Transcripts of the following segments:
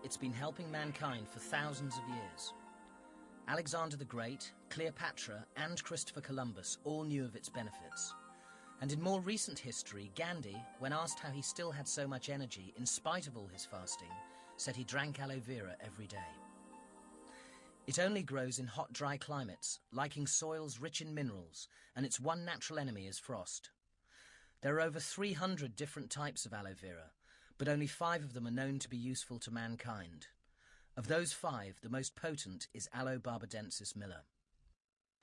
it's been helping mankind for thousands of years. Alexander the Great, Cleopatra and Christopher Columbus all knew of its benefits. And in more recent history, Gandhi, when asked how he still had so much energy in spite of all his fasting, said he drank aloe vera every day. It only grows in hot, dry climates, liking soils rich in minerals, and its one natural enemy is frost. There are over 300 different types of aloe vera, but only 5 of them are known to be useful to mankind. Of those 5, the most potent is Aloe barbadensis Miller.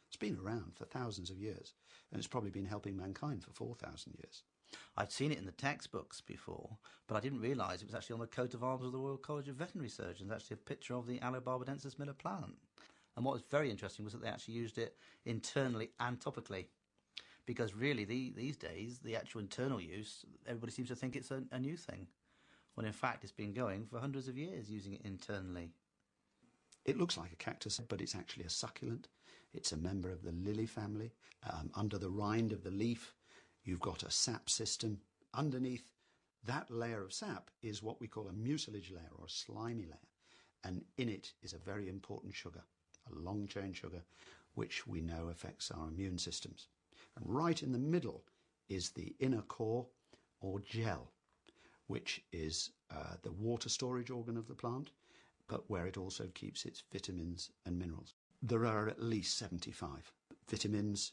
It's been around for thousands of years, and it's probably been helping mankind for 4,000 years. I'd seen it in the textbooks before, but I didn't realise it was actually on the coat of arms of the Royal College of Veterinary Surgeons, actually a picture of the Aloe barbadensis Miller plant. And what was very interesting was that they actually used it internally and topically, because really these days, the actual internal use, everybody seems to think it's a new thing, when in fact it's been going for hundreds of years using it internally. It looks like a cactus, but it's actually a succulent. It's a member of the lily family. Under the rind of the leaf, you've got a sap system. Underneath that layer of sap is what we call a mucilage layer or a slimy layer. And in it is a very important sugar, a long-chain sugar, which we know affects our immune systems. And right in the middle is the inner core or gel, which is the water storage organ of the plant, but where it also keeps its vitamins and minerals. There are at least 75 vitamins,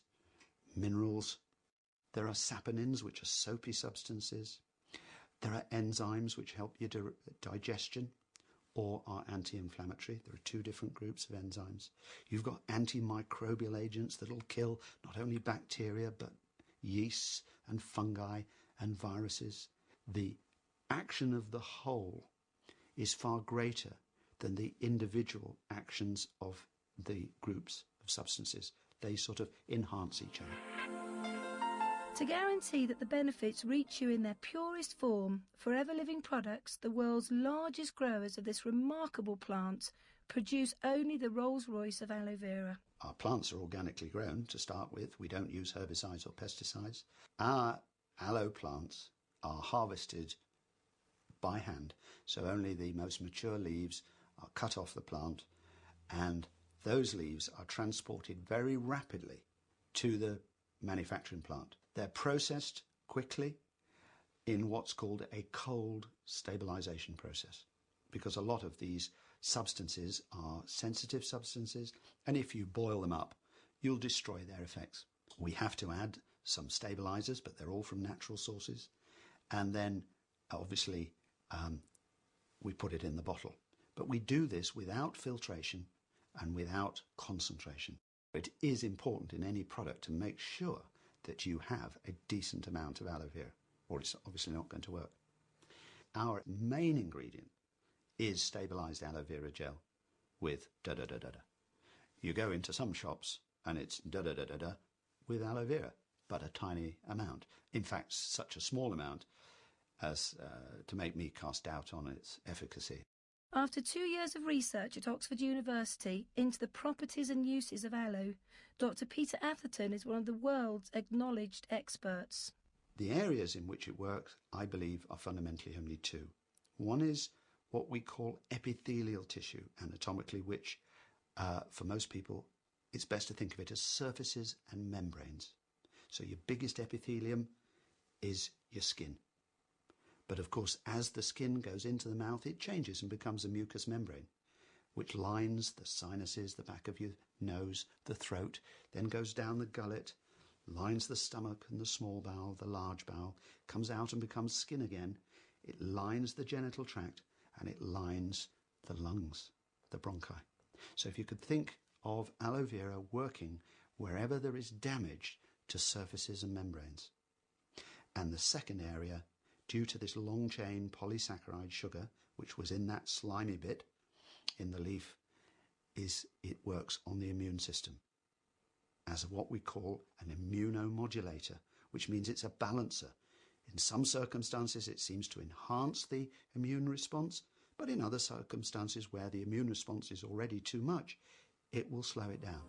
minerals. There are saponins, which are soapy substances. There are enzymes which help your digestion or are anti-inflammatory. There are 2 different groups of enzymes. You've got antimicrobial agents that will kill not only bacteria but yeasts and fungi and viruses. The action of the whole is far greater than the individual actions of the groups of substances. They sort of enhance each other. To guarantee that the benefits reach you in their purest form, Forever Living Products, the world's largest growers of this remarkable plant, produce only the Rolls-Royce of aloe vera. Our plants are organically grown to start with. We don't use herbicides or pesticides. Our aloe plants are harvested by hand, so only the most mature leaves are cut off the plant, and those leaves are transported very rapidly to the manufacturing plant. They're processed quickly in what's called a cold stabilization process, because a lot of these substances are sensitive substances, and if you boil them up, you'll destroy their effects. We have to add some stabilizers, but they're all from natural sources, and then obviously we put it in the bottle. But we do this without filtration and without concentration. It is important in any product to make sure that you have a decent amount of aloe vera, or it's obviously not going to work. Our main ingredient is stabilized aloe vera gel with da-da-da-da-da. You go into some shops and it's da-da-da-da-da with aloe vera, but a tiny amount. In fact, such a small amount as to make me cast doubt on its efficacy. After 2 years of research at Oxford University into the properties and uses of aloe, Dr. Peter Atherton is one of the world's acknowledged experts. The areas in which it works, I believe, are fundamentally only 2. One is what we call epithelial tissue, anatomically, which, for most people, it's best to think of it as surfaces and membranes. So your biggest epithelium is your skin. But of course, as the skin goes into the mouth, it changes and becomes a mucous membrane, which lines the sinuses, the back of your nose, the throat, then goes down the gullet, lines the stomach and the small bowel, the large bowel, comes out and becomes skin again. It lines the genital tract and it lines the lungs, the bronchi. So if you could think of aloe vera working wherever there is damage to surfaces and membranes. And the second area, due to this long-chain polysaccharide sugar, which was in that slimy bit in the leaf, is it works on the immune system as what we call an immunomodulator, which means it's a balancer. In some circumstances, it seems to enhance the immune response, but in other circumstances where the immune response is already too much, it will slow it down.